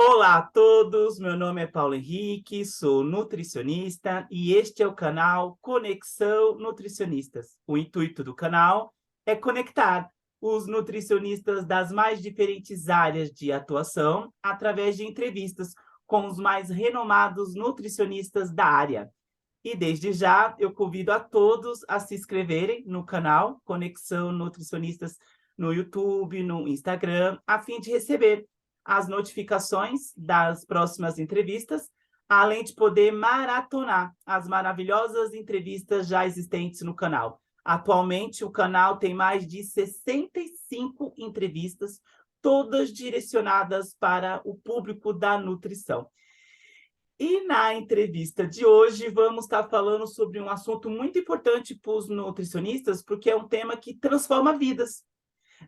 Olá a todos, meu nome é Paulo Henrique, sou nutricionista e este é o canal Conexão Nutricionistas. O intuito do canal é conectar os nutricionistas das mais diferentes áreas de atuação através de entrevistas com os mais renomados nutricionistas da área. E desde já eu convido a todos a se inscreverem no canal Conexão Nutricionistas no YouTube, no Instagram, a fim de receber as notificações das próximas entrevistas, além de poder maratonar as maravilhosas entrevistas já existentes no canal. Atualmente, o canal tem mais de 65 entrevistas, todas direcionadas para o público da nutrição. E na entrevista de hoje, vamos estar falando sobre um assunto muito importante para os nutricionistas, porque é um tema que transforma vidas,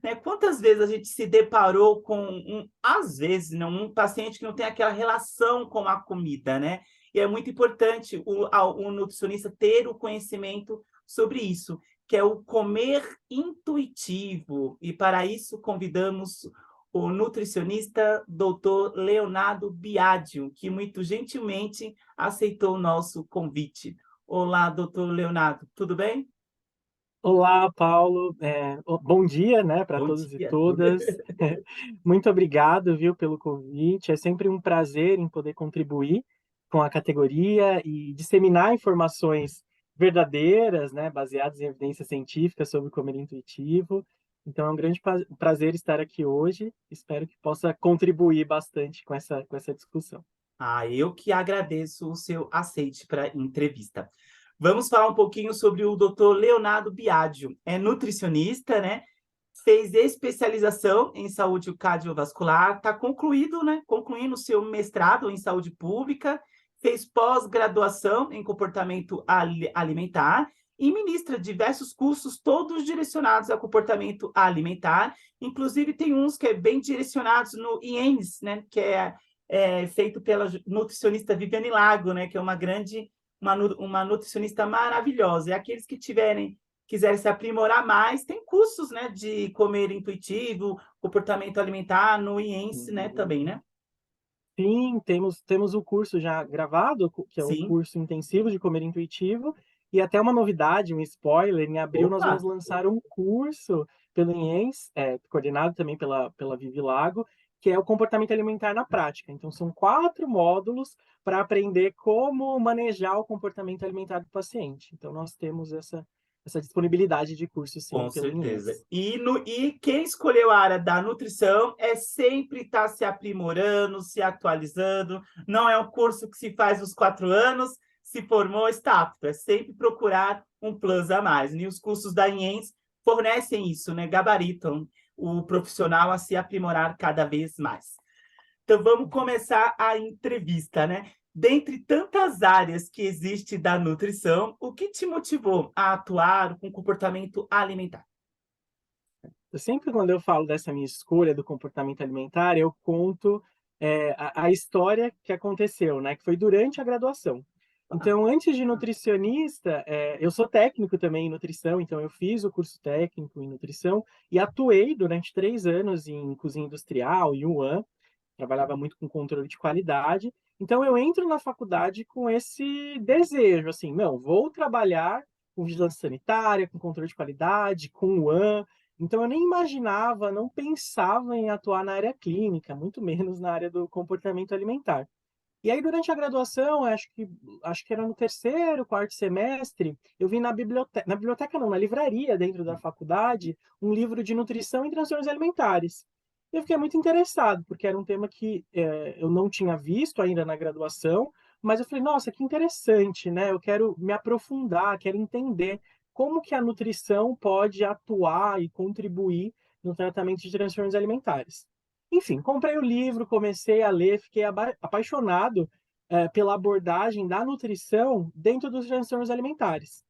né? Quantas vezes a gente se deparou com, às vezes, não, um paciente que não tem aquela relação com a comida, né? E é muito importante o nutricionista ter o conhecimento sobre isso, que é o comer intuitivo. E para isso convidamos o nutricionista Dr. Leonardo Biadio, que muito gentilmente aceitou o nosso convite. Olá, doutor Leonardo, tudo bem? Olá, Paulo. Bom dia, né, para Bom todos e dia. todas. Muito obrigado, viu, pelo convite. É sempre um prazer em poder contribuir com a categoria e disseminar informações verdadeiras, né, baseadas em evidências científicas sobre comer intuitivo. Então, é um grande prazer estar aqui hoje. Espero que possa contribuir bastante com essa discussão. Ah, eu que agradeço o seu aceite para a entrevista. Vamos falar um pouquinho sobre o Dr. Leonardo Biagio. É nutricionista, né? Fez especialização em saúde cardiovascular, está concluído, né? Concluindo o seu mestrado em saúde pública, fez pós-graduação em comportamento alimentar e ministra diversos cursos, todos direcionados ao comportamento alimentar. Inclusive, tem uns que é bem direcionados no IENS, né? Que é feito pela nutricionista Viviane Lago, né? Que é uma nutricionista maravilhosa. E aqueles que quiserem se aprimorar mais, tem cursos, né, de comer intuitivo, comportamento alimentar no IENS, né, também, né? Sim, temos o curso já gravado, que é o Sim. curso intensivo de comer intuitivo, e até uma novidade, um spoiler, em abril nós vamos Opa! lançar um curso pelo IENS, coordenado também pela Vivi Lago, que é o comportamento alimentar na prática. Então são 4 módulos para aprender como manejar o comportamento alimentar do paciente. Então nós temos essa disponibilidade de curso sim Com pelo certeza. IENS. E quem escolheu a área da nutrição é sempre estar se aprimorando, se atualizando. Não é um curso que se faz os 4 anos, se formou, está apto. É sempre procurar um plus a mais. E os cursos da IENS fornecem isso, né? Gabaritam o profissional a se aprimorar cada vez mais. Então, vamos começar a entrevista, né? Dentre tantas áreas que existe da nutrição, o que te motivou a atuar com comportamento alimentar? Sempre quando eu falo dessa minha escolha do comportamento alimentar, eu conto, a história que aconteceu, né, que foi durante a graduação. Então, antes de nutricionista, eu sou técnico também em nutrição, então eu fiz o curso técnico em nutrição e atuei durante 3 anos em cozinha industrial, em Wuhan, trabalhava muito com controle de qualidade. Então eu entro na faculdade com esse desejo, assim: "Não, vou trabalhar com vigilância sanitária, com controle de qualidade, com Wuhan". Então eu nem imaginava, não pensava em atuar na área clínica, muito menos na área do comportamento alimentar. E aí durante a graduação, acho que era no terceiro, quarto semestre, eu vi na biblioteca não, na livraria dentro da faculdade, um livro de nutrição e transtornos alimentares. Eu fiquei muito interessado, porque era um tema que, eu não tinha visto ainda na graduação, mas eu falei: "Nossa, que interessante, né, eu quero me aprofundar, quero entender como que a nutrição pode atuar e contribuir no tratamento de transtornos alimentares". Enfim, comprei o livro, comecei a ler, fiquei apaixonado, pela abordagem da nutrição dentro dos transtornos alimentares.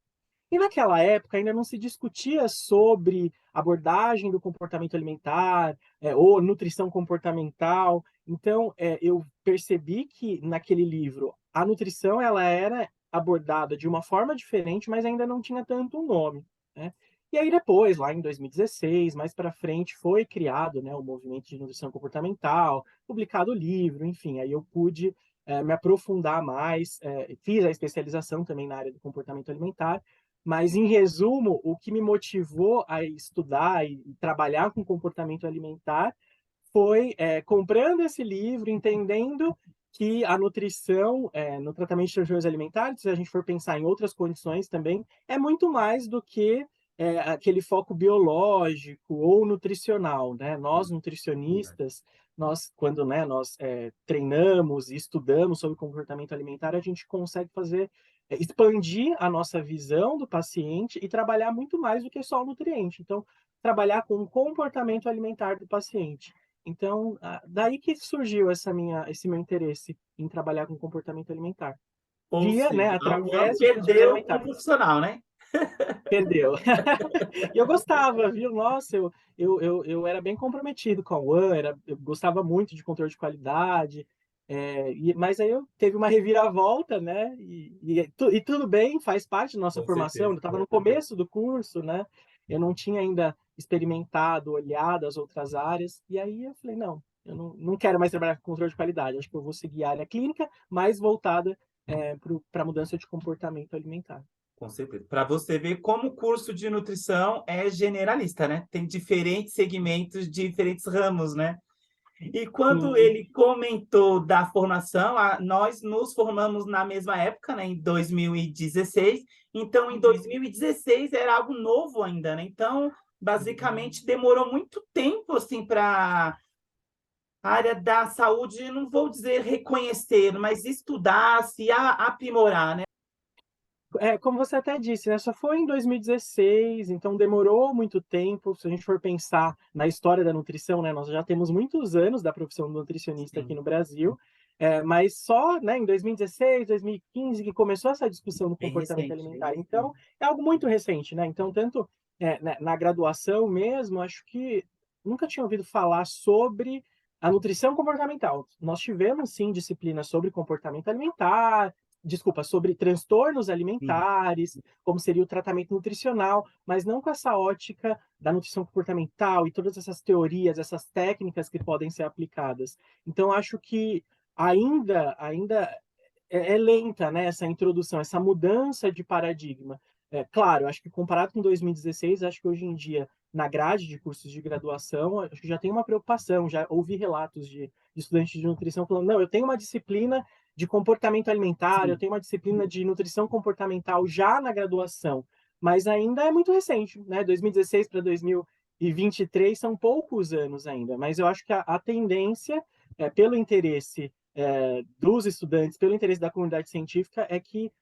E naquela época ainda não se discutia sobre abordagem do comportamento alimentar, ou nutrição comportamental. Então, eu percebi que naquele livro a nutrição ela era abordada de uma forma diferente, mas ainda não tinha tanto um nome, né. E aí depois, lá em 2016, mais para frente, foi criado, né, o movimento de nutrição comportamental, publicado o livro, enfim, aí eu pude me aprofundar mais, fiz a especialização também na área do comportamento alimentar, mas em resumo, o que me motivou a estudar e trabalhar com comportamento alimentar foi comprando esse livro, entendendo que a nutrição, no tratamento de transtornos alimentares, se a gente for pensar em outras condições também, é muito mais do que aquele foco biológico ou nutricional, né? Nós, nutricionistas, nós, quando né, nós treinamos e estudamos sobre comportamento alimentar, a gente consegue fazer, expandir a nossa visão do paciente e trabalhar muito mais do que só o nutriente. Então, trabalhar com o comportamento alimentar do paciente. Então, daí que surgiu esse meu interesse em trabalhar com comportamento alimentar. Ou Via, né, seja, não através de transtornos perdeu o alimentares. profissional, né? Perdeu. E eu gostava, viu? Nossa, eu era bem comprometido com a One, eu gostava muito de controle de qualidade, mas aí eu teve uma reviravolta, né? E tudo bem, faz parte da nossa Com formação. Eu certeza. estava no começo do curso, né? Eu não tinha ainda experimentado, olhado as outras áreas. E aí eu falei, não, eu não quero mais trabalhar com controle de qualidade. Acho que eu vou seguir a área clínica, mais voltada para a mudança de comportamento alimentar. Com certeza. Para você ver como o curso de nutrição é generalista, né? Tem diferentes segmentos, diferentes ramos, né? E quando Sim. ele comentou da formação, nós nos formamos na mesma época, né, em 2016. Então, em 2016 era algo novo ainda, né? Então, basicamente, demorou muito tempo assim para a área da saúde, não vou dizer reconhecer, mas estudar, se aprimorar, né? Como você até disse, né, só foi em 2016, então demorou muito tempo. Se a gente for pensar na história da nutrição, né, nós já temos muitos anos da profissão do nutricionista aqui Sim, no Brasil, mas só, né, em 2016, 2015 que começou essa discussão do bem comportamento recente. alimentar. Então, é algo muito recente, né? Então, tanto na graduação mesmo, acho que nunca tinha ouvido falar sobre a nutrição comportamental. Nós tivemos, sim, disciplinas sobre comportamento alimentar, desculpa, sobre transtornos Sim. alimentares, como seria o tratamento nutricional, mas não com essa ótica da nutrição comportamental e todas essas teorias, essas técnicas que podem ser aplicadas. Então, acho que ainda é lenta, né, essa introdução, essa mudança de paradigma. Claro, acho que comparado com 2016, acho que hoje em dia, na grade de cursos de graduação, acho que já tem uma preocupação, já ouvi relatos de estudantes de nutrição falando, não, eu tenho uma disciplina de comportamento alimentar, eu Sim. tenho uma disciplina de nutrição comportamental já na graduação, mas ainda é muito recente, né? 2016 para 2023 são poucos anos ainda, mas eu acho que a tendência, pelo interesse dos estudantes, pelo interesse da comunidade científica, é que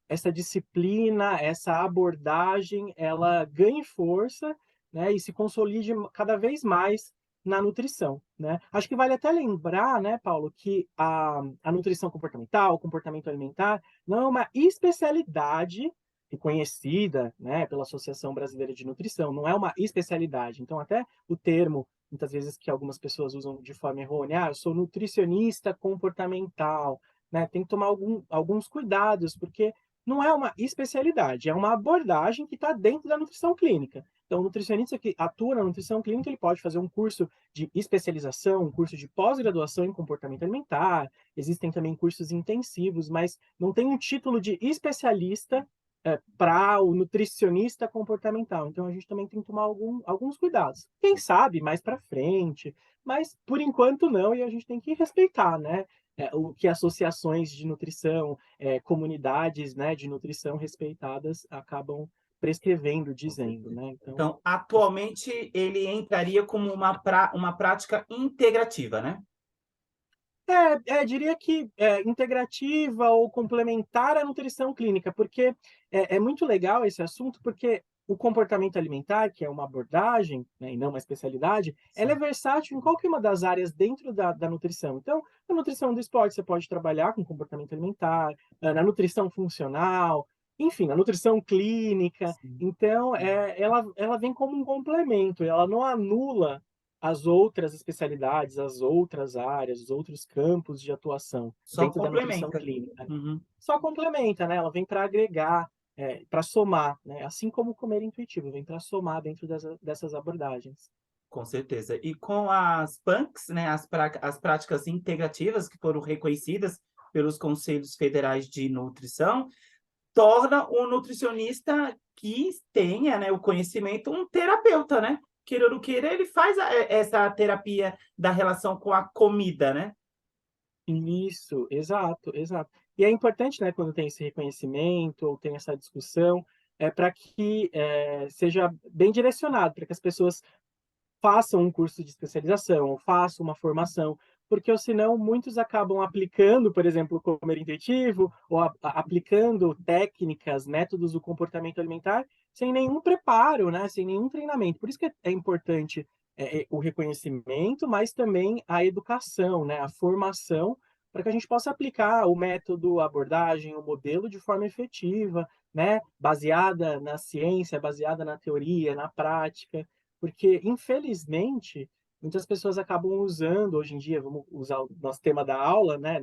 essa disciplina, essa abordagem, ela ganhe força, né, e se consolide cada vez mais na nutrição, né? Acho que vale até lembrar, né, Paulo, que a nutrição comportamental, o comportamento alimentar, não é uma especialidade reconhecida, né, pela Associação Brasileira de Nutrição, não é uma especialidade. Então, até o termo, muitas vezes, que algumas pessoas usam de forma errônea, eu sou nutricionista comportamental, né? Tem que tomar alguns cuidados, porque não é uma especialidade, é uma abordagem que está dentro da nutrição clínica. Então, o nutricionista que atua na nutrição clínica, ele pode fazer um curso de especialização, um curso de pós-graduação em comportamento alimentar, existem também cursos intensivos, mas não tem um título de especialista para o nutricionista comportamental. Então, a gente também tem que tomar alguns cuidados. Quem sabe mais para frente, mas por enquanto não, e a gente tem que respeitar, né? O que associações de nutrição, comunidades, né, de nutrição respeitadas acabam prescrevendo, Com dizendo, certeza. né? Então, Então, atualmente, ele entraria como uma prática integrativa, né? Diria que integrativa ou complementar à nutrição clínica, porque é muito legal esse assunto, porque o comportamento alimentar, que é uma abordagem, né, e não uma especialidade, ela é Sim. versátil em qualquer uma das áreas dentro da nutrição. Então, na nutrição do esporte, você pode trabalhar com comportamento alimentar, na nutrição funcional, enfim, na nutrição clínica. Sim. Então, ela vem como um complemento, ela não anula as outras especialidades, as outras áreas, os outros campos de atuação Só dentro da nutrição complementa. clínica. Uhum. Só complementa, né? Ela vem para agregar, para somar, né? Assim como o comer intuitivo, vem para somar dentro dessas abordagens. Com certeza. E com as PANCs, né, as práticas integrativas que foram reconhecidas pelos Conselhos Federais de Nutrição, torna o nutricionista que tenha, né, o conhecimento um terapeuta, né? Queira ou não queira, ele faz essa terapia da relação com a comida, né? Isso, exato, exato. E é importante, né, quando tem esse reconhecimento ou tem essa discussão, para que seja bem direcionado, para que as pessoas façam um curso de especialização, ou façam uma formação, porque ou senão muitos acabam aplicando, por exemplo, o comer intuitivo, ou aplicando técnicas, métodos do comportamento alimentar, sem nenhum preparo, né, sem nenhum treinamento. Por isso que é importante o reconhecimento, mas também a educação, né, a formação, para que a gente possa aplicar o método, a abordagem, o modelo de forma efetiva, né, baseada na ciência, baseada na teoria, na prática, porque, infelizmente, muitas pessoas acabam usando, hoje em dia, vamos usar o nosso tema da aula, né,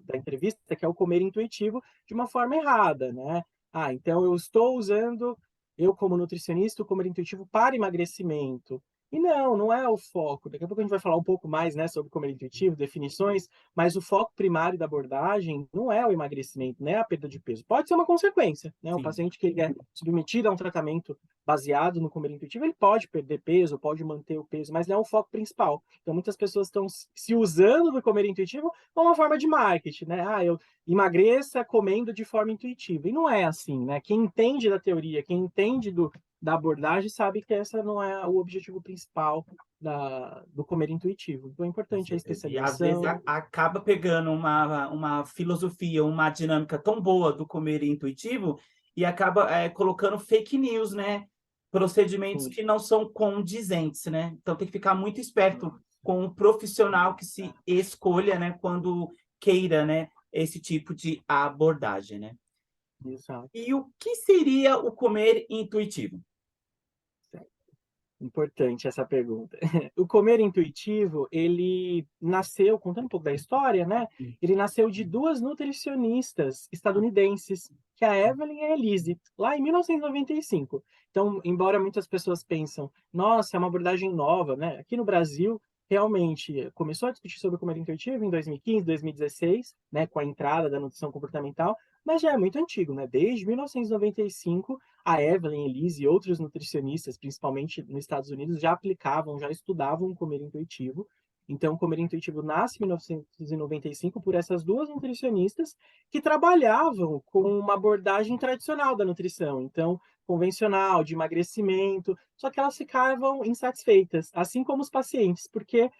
da entrevista, que é o comer intuitivo, de uma forma errada, né? Ah, então eu estou usando, eu como nutricionista, o comer intuitivo para emagrecimento. E não, não é o foco. Daqui a pouco a gente vai falar um pouco mais, né, sobre comer intuitivo, definições, mas o foco primário da abordagem não é o emagrecimento, né, a perda de peso. Pode ser uma consequência, né? O Sim. paciente que ele é submetido a um tratamento baseado no comer intuitivo, ele pode perder peso, pode manter o peso, mas não é o foco principal. Então, muitas pessoas estão se usando do comer intuitivo como uma forma de marketing, né? Ah, eu emagreça comendo de forma intuitiva. E não é assim, né? Quem entende da teoria, quem entende da abordagem, sabe que essa não é o objetivo principal do comer intuitivo. Então, é Com importante a certeza. E às vezes especialização. acaba pegando uma filosofia, uma dinâmica tão boa do comer intuitivo e acaba colocando fake news, né? Procedimentos Sim. que não são condizentes, né? Então tem que ficar muito esperto com o profissional que se escolha, né? Quando queira, né? Esse tipo de abordagem, né? Exato. E o que seria o comer intuitivo? Importante essa pergunta. O comer intuitivo, ele nasceu, contando um pouco da história, né? Ele nasceu de duas nutricionistas estadunidenses, que é a Evelyn e a Elise, lá em 1995. Então, embora muitas pessoas pensam, nossa, é uma abordagem nova, né? Aqui no Brasil, realmente, começou a discutir sobre o comer intuitivo em 2015, 2016, né? Com a entrada da nutrição comportamental, mas já é muito antigo, né? Desde 1995, a Evelyn, Elise e outros nutricionistas, principalmente nos Estados Unidos, já aplicavam, já estudavam o comer intuitivo. Então, o comer intuitivo nasce em 1995 por essas duas nutricionistas que trabalhavam com uma abordagem tradicional da nutrição, então, convencional, de emagrecimento, só que elas ficavam insatisfeitas, assim como os pacientes, porque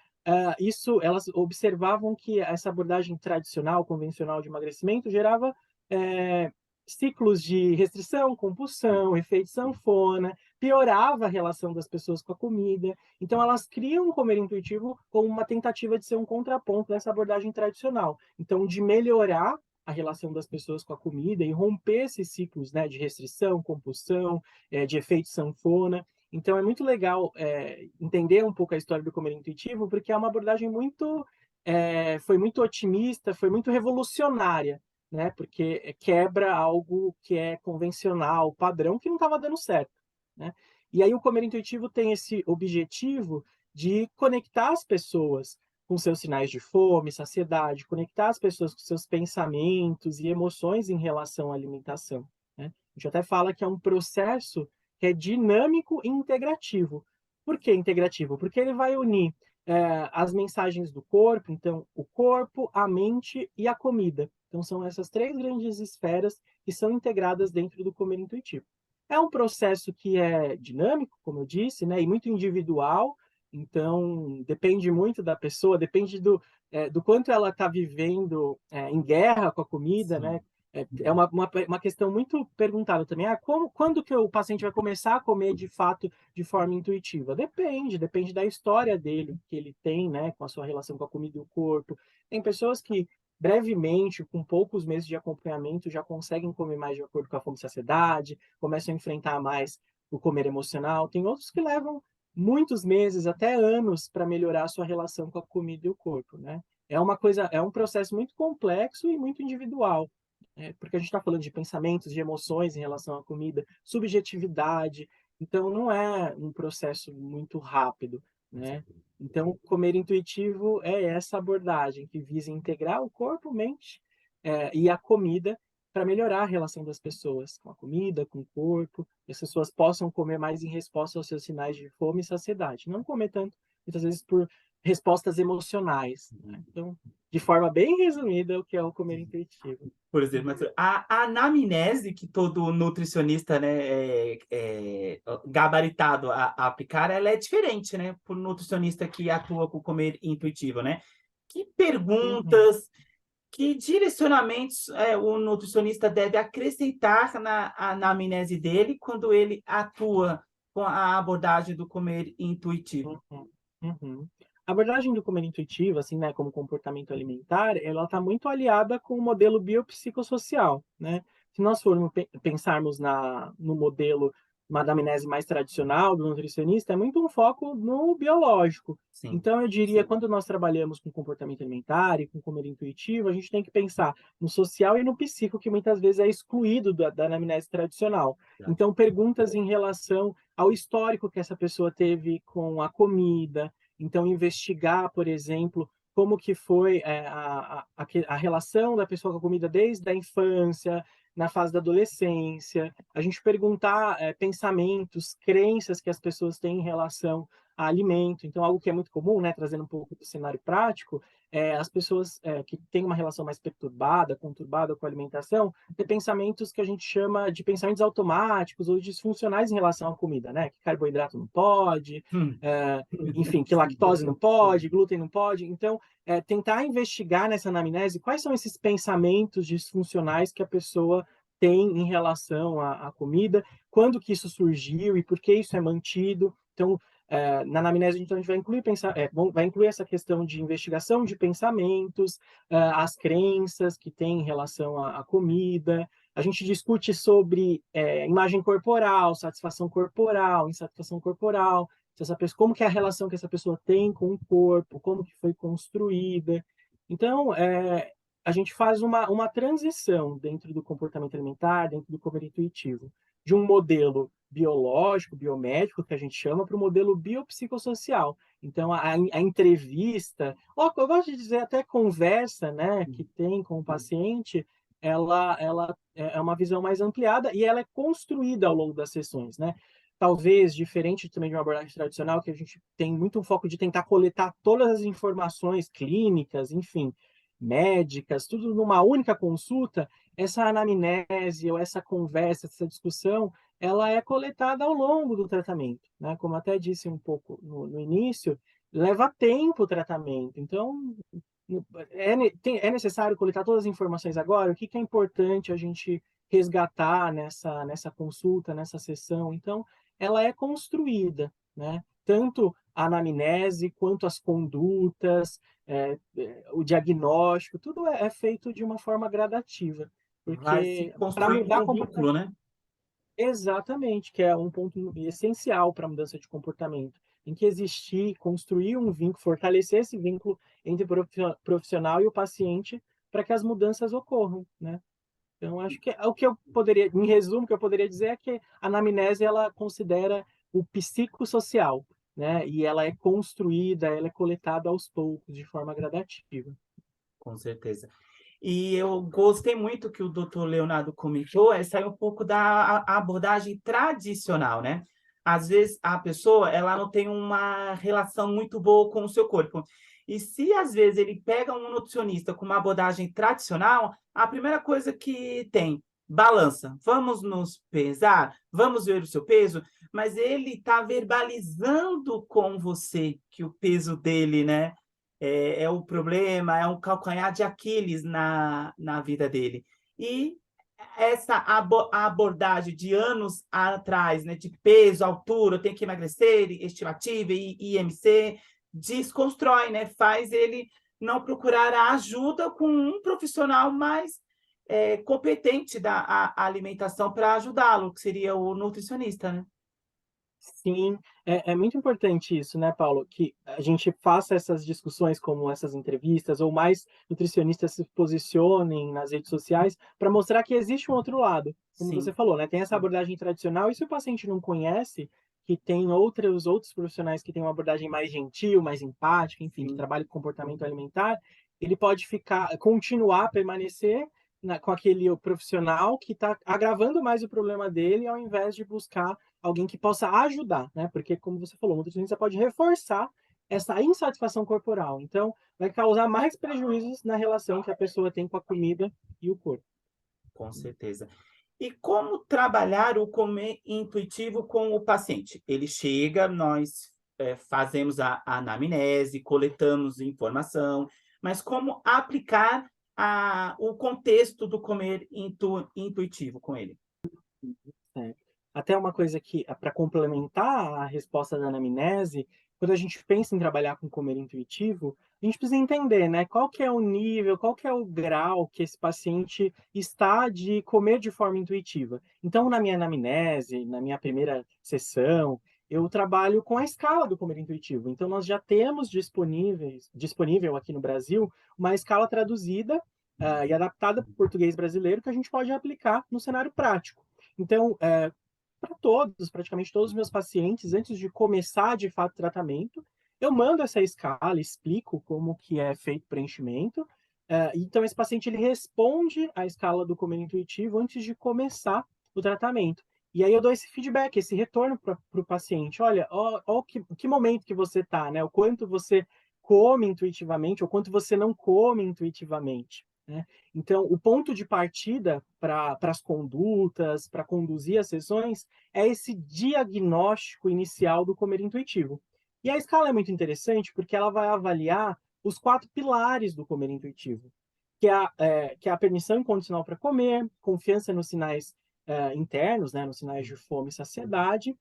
elas observavam que essa abordagem tradicional, convencional de emagrecimento gerava é, ciclos de restrição, compulsão, efeito sanfona, piorava a relação das pessoas com a comida. Então, elas criam o comer intuitivo como uma tentativa de ser um contraponto dessa abordagem tradicional. Então, de melhorar a relação das pessoas com a comida e romper esses ciclos, né, de restrição, compulsão, de efeito sanfona. Então, é muito legal entender um pouco a história do comer intuitivo, porque é uma abordagem foi muito otimista, foi muito revolucionária, né? Porque quebra algo que é convencional, padrão, que não estava dando certo, né? E aí o comer intuitivo tem esse objetivo de conectar as pessoas com seus sinais de fome, saciedade, conectar as pessoas com seus pensamentos e emoções em relação à alimentação, né? A gente até fala que é um processo que é dinâmico e integrativo. Por que integrativo? Porque ele vai unir as mensagens do corpo, então o corpo, a mente e a comida. Então são essas três grandes esferas que são integradas dentro do comer intuitivo. É um processo que é dinâmico, como eu disse, né, e muito individual, então depende muito da pessoa, depende do quanto ela está vivendo em guerra com a comida, né? Sim. É uma questão muito perguntada também. Quando que o paciente vai começar a comer de fato de forma intuitiva? Depende da história dele, que ele tem, né, com a sua relação com a comida e o corpo. Tem pessoas que brevemente, com poucos meses de acompanhamento, já conseguem comer mais de acordo com a fome e saciedade, começam a enfrentar mais o comer emocional. Tem outros que levam muitos meses, até anos, para melhorar a sua relação com a comida e o corpo, né? É um processo muito complexo e muito individual. porque a gente está falando de pensamentos, de emoções em relação à comida, subjetividade, então não é um processo muito rápido, né? Então, comer intuitivo é essa abordagem que visa integrar o corpo, mente, e a comida para melhorar a relação das pessoas com a comida, com o corpo, que as pessoas possam comer mais em resposta aos seus sinais de fome e saciedade, não comer tanto, muitas vezes por respostas emocionais, né? Então, de forma bem resumida, o que é o comer intuitivo. Por exemplo, mas a anamnese que todo nutricionista, né, gabaritado a aplicar, ela é diferente, né, para o nutricionista que atua com comer intuitivo, né? Que Uhum. perguntas, que direcionamentos o nutricionista deve acrescentar na anamnese dele quando ele atua com a abordagem do comer intuitivo? Uhum, uhum. A abordagem do comer intuitivo, assim, né, como comportamento alimentar, ela está muito aliada com o modelo biopsicossocial, né? Se nós formos pensarmos no modelo, uma anamnese mais tradicional do nutricionista, é muito um foco no biológico. Sim, Então, eu diria, quando nós trabalhamos com comportamento alimentar e com comer intuitivo, a gente tem que pensar no social e no psíquico, que muitas vezes é excluído da anamnese tradicional. verdade. Então, perguntas em relação ao histórico que essa pessoa teve com a comida. Então, investigar, por exemplo, como que foi a relação da pessoa com a comida desde a infância, na fase da adolescência. A gente perguntar pensamentos, crenças que as pessoas têm em relação a alimento. Então, algo que é muito comum, né, trazendo um pouco do cenário prático, as pessoas que têm uma relação mais perturbada, conturbada com a alimentação, ter pensamentos que a gente chama de pensamentos automáticos ou disfuncionais em relação à comida, né? Que carboidrato não pode, Hum. enfim, que lactose não pode, glúten não pode. Então, tentar investigar nessa anamnese quais são esses pensamentos disfuncionais que a pessoa tem em relação à comida, quando que isso surgiu e por que isso é mantido. Então, na anamnese, então, a gente vai incluir, vai incluir essa questão de investigação de pensamentos, as crenças que tem em relação à comida. A gente discute sobre imagem corporal, satisfação corporal, insatisfação corporal, se essa pessoa, como que é a relação que essa pessoa tem com o corpo, como que foi construída. Então, a gente faz uma transição dentro do comportamento alimentar, dentro do comer intuitivo, de um modelo biológico, biomédico, que a gente chama, para o modelo biopsicossocial. Então, a entrevista, ou eu gosto de dizer até conversa, né, que tem com o paciente, ela é uma visão mais ampliada e ela é construída ao longo das sessões, né? Talvez diferente também de uma abordagem tradicional, que a gente tem muito um foco de tentar coletar todas as informações clínicas, enfim, médicas, tudo numa única consulta, essa anamnese ou essa conversa, essa discussão, ela é coletada ao longo do tratamento, né? Como até disse um pouco no início, leva tempo o tratamento. Então, é necessário coletar todas as informações agora? O que é importante a gente resgatar nessa consulta, nessa sessão? Então, ela é construída, né? Tanto a anamnese quanto as condutas, o diagnóstico, tudo é feito de uma forma gradativa, Vai se porque para construindo mudar um vínculo, comportamento, né? exatamente, que é um ponto essencial para a mudança de comportamento. Tem que existir, construir um vínculo, fortalecer esse vínculo entre o profissional e o paciente para que as mudanças ocorram, né? Então, acho que o que eu poderia, em resumo, o que eu poderia dizer é que a anamnese ela considera o psicossocial, né? E ela é construída, ela é coletada aos poucos, de forma gradativa. Com certeza. E eu gostei muito que o doutor Leonardo comentou, é sair um pouco da abordagem tradicional, né? Às vezes a pessoa ela não tem uma relação muito boa com o seu corpo. E se às vezes ele pega um nutricionista com uma abordagem tradicional, a primeira coisa que tem, balança. Vamos nos pesar, vamos ver o seu peso, mas ele está verbalizando com você que o peso dele, né? É o problema, é um calcanhar de Aquiles na vida dele. E essa abordagem de anos atrás, né, de peso, altura, eu tenho que emagrecer, estimativa, IMC, desconstrói, né, faz ele não procurar a ajuda com um profissional mais competente da alimentação para ajudá-lo, que seria o nutricionista, né? Sim, é muito importante isso, né, Paulo, que a gente faça essas discussões como essas entrevistas, ou mais nutricionistas se posicionem nas redes sociais para mostrar que existe um outro lado. Como você Sim, falou, né, tem essa abordagem tradicional, e se o paciente não conhece, que tem outros profissionais que têm uma abordagem mais gentil, mais empática, enfim, que sim. trabalham com comportamento alimentar, ele pode continuar, permanecer com aquele profissional que está agravando mais o problema dele, ao invés de buscar alguém que possa ajudar, né? Porque, como você falou, o nutricionista pode reforçar essa insatisfação corporal. Então, vai causar mais prejuízos na relação que a pessoa tem com a comida e o corpo. Com certeza. E como trabalhar o comer intuitivo com o paciente? Ele chega, nós fazemos a anamnese, coletamos informação, mas como aplicar o contexto do comer intuitivo com ele? É. Até uma coisa que, para complementar a resposta da anamnese, quando a gente pensa em trabalhar com comer intuitivo, a gente precisa entender, né, qual que é o nível, qual que é o grau que esse paciente está de comer de forma intuitiva. Então, na minha anamnese, na minha primeira sessão, eu trabalho com a escala do comer intuitivo. Então, nós já temos disponível aqui no Brasil uma escala traduzida, e adaptada para o português brasileiro, que a gente pode aplicar no cenário prático. Então, para praticamente todos os meus pacientes, antes de começar de fato o tratamento, eu mando essa escala, explico como que é feito o preenchimento. Então, esse paciente ele responde à escala do comer intuitivo antes de começar o tratamento. E aí eu dou esse feedback, esse retorno para o paciente. Olha, ó, que momento que você está, né? O quanto você come intuitivamente, ou quanto você não come intuitivamente, né? Então, o ponto de partida para as condutas, para conduzir as sessões, é esse diagnóstico inicial do comer intuitivo. E a escala é muito interessante porque ela vai avaliar os 4 pilares do comer intuitivo, que é a permissão incondicional para comer, confiança nos sinais internos, né, nos sinais de fome e saciedade,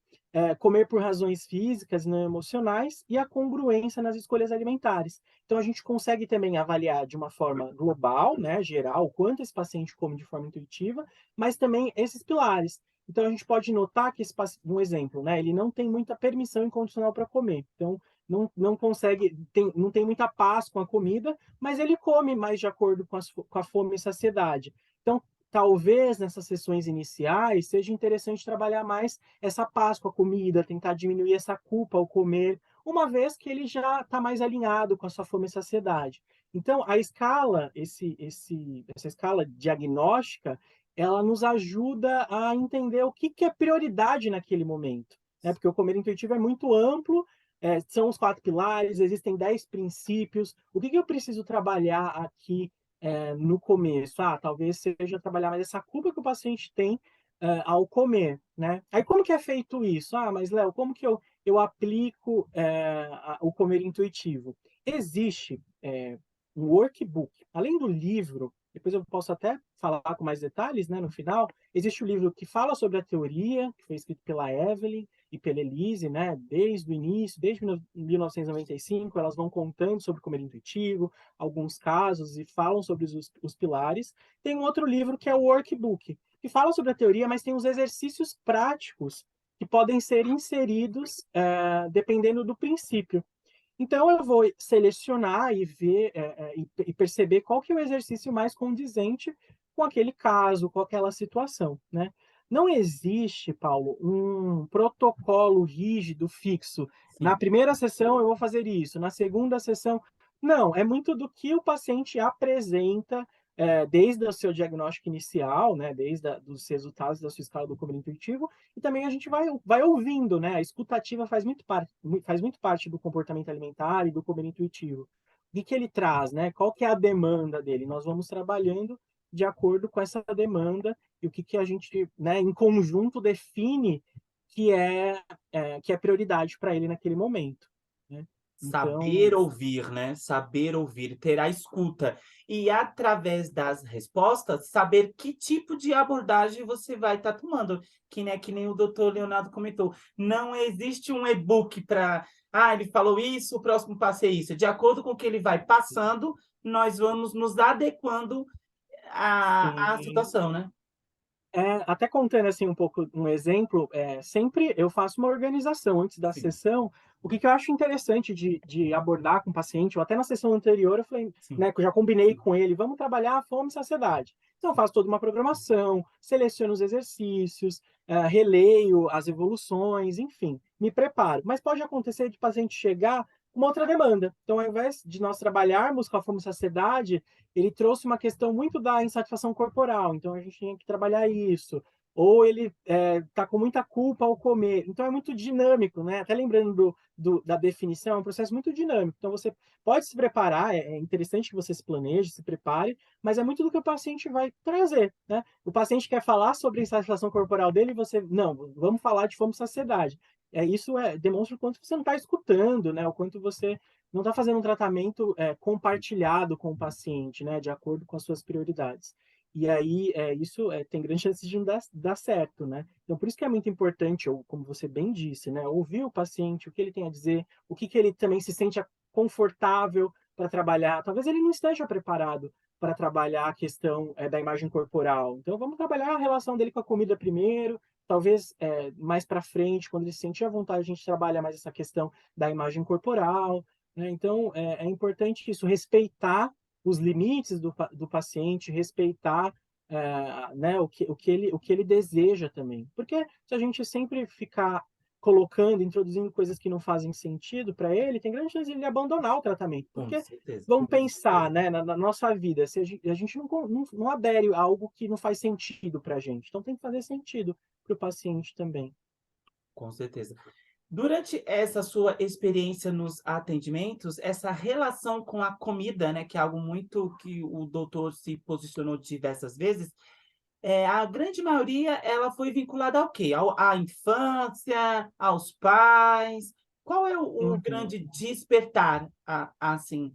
comer por razões físicas e não emocionais, e a congruência nas escolhas alimentares. Então, a gente consegue também avaliar de uma forma global, né, geral, o quanto esse paciente come de forma intuitiva, mas também esses pilares. Então, a gente pode notar que esse paciente, um exemplo, né, ele não tem muita permissão incondicional para comer. Então, não consegue, não tem muita paz com a comida, mas ele come mais de acordo com a fome e saciedade. Então, talvez nessas sessões iniciais seja interessante trabalhar mais essa paz com a comida, tentar diminuir essa culpa ao comer, uma vez que ele já está mais alinhado com a sua fome e saciedade. Então, a escala, essa escala diagnóstica, ela nos ajuda a entender o que é prioridade naquele momento, né? Porque o comer intuitivo é muito amplo, são os 4 pilares, existem 10 princípios. O que eu preciso trabalhar aqui no começo? Talvez seja trabalhar mais essa culpa que o paciente tem ao comer, né? Aí como que é feito isso? Mas Léo, como que eu aplico o comer intuitivo? Existe um workbook, além do livro, depois eu posso até falar com mais detalhes, né, no final, existe o livro que fala sobre a teoria, que foi escrito pela Evelyn e pela Elise, né, desde o início, desde 1995, elas vão contando sobre comer intuitivo, alguns casos, e falam sobre os pilares. Tem um outro livro que é o workbook, que fala sobre a teoria, mas tem os exercícios práticos que podem ser inseridos dependendo do princípio. Então, eu vou selecionar e ver e perceber qual que é o exercício mais condizente com aquele caso, com aquela situação, né? Não existe, Paulo, um protocolo rígido, fixo. Na Sim. primeira sessão eu vou fazer isso, na segunda sessão. Não, é muito do que o paciente apresenta desde o seu diagnóstico inicial, né, desde os resultados da sua escala do comer intuitivo, e também a gente vai ouvindo, né? A escutativa faz muito parte do comportamento alimentar e do comer intuitivo. O que ele traz, né? Qual que é a demanda dele? Nós vamos trabalhando de acordo com essa demanda e o que a gente, né, em conjunto define que é prioridade para ele naquele momento, né? Saber Então, ouvir, né? Saber ouvir, ter a escuta. E através das respostas, saber que tipo de abordagem você vai estar tomando. Que nem o doutor Leonardo comentou. Não existe um e-book para. Ele falou isso, o próximo passo é isso. De acordo com o que ele vai passando, nós vamos nos adequando à sim. situação, né? Até contando assim um pouco um exemplo, sempre eu faço uma organização antes da Sim, sessão. O que que eu acho interessante de abordar com o paciente, ou até na sessão anterior eu falei, sim, né, que eu já combinei com ele, vamos trabalhar a fome e saciedade. Então eu faço toda uma programação, seleciono os exercícios, releio as evoluções, enfim, me preparo. Mas pode acontecer de o paciente chegar com uma outra demanda. Então, ao invés de nós trabalharmos com a fome e saciedade, ele trouxe uma questão muito da insatisfação corporal, então a gente tinha que trabalhar isso. Ou ele está com muita culpa ao comer. Então é muito dinâmico, né? Até lembrando da definição, é um processo muito dinâmico. Então você pode se preparar, é interessante que você se planeje, se prepare, mas é muito do que o paciente vai trazer, né? O paciente quer falar sobre a insatisfação corporal dele e você, não, vamos falar de fome e saciedade. Isso demonstra o quanto você não está escutando, né? O quanto você não está fazendo um tratamento compartilhado com o paciente, né, de acordo com as suas prioridades. E aí, isso tem grande chance de não dar certo, né? Então, por isso que é muito importante, ou como você bem disse, né, ouvir o paciente, o que ele tem a dizer, o que ele também se sente confortável para trabalhar. Talvez ele não esteja preparado para trabalhar a questão da imagem corporal. Então, vamos trabalhar a relação dele com a comida primeiro, talvez mais para frente, quando ele se sentir à vontade, a gente trabalha mais essa questão da imagem corporal, né? Então, é importante isso, respeitar os limites do paciente, respeitar né, o que ele deseja também. Porque se a gente sempre ficar colocando, introduzindo coisas que não fazem sentido para ele, tem grande chance de ele abandonar o tratamento. com Porque certeza. vamos pensar, né, na nossa vida, se a gente não adere a algo que não faz sentido para a gente. Então tem que fazer sentido para o paciente também. Com certeza. Durante essa sua experiência nos atendimentos, essa relação com a comida, né, que é algo muito que o doutor se posicionou diversas vezes, a grande maioria ela foi vinculada ao quê? À infância, aos pais? Qual é o Uhum. grande despertar, assim,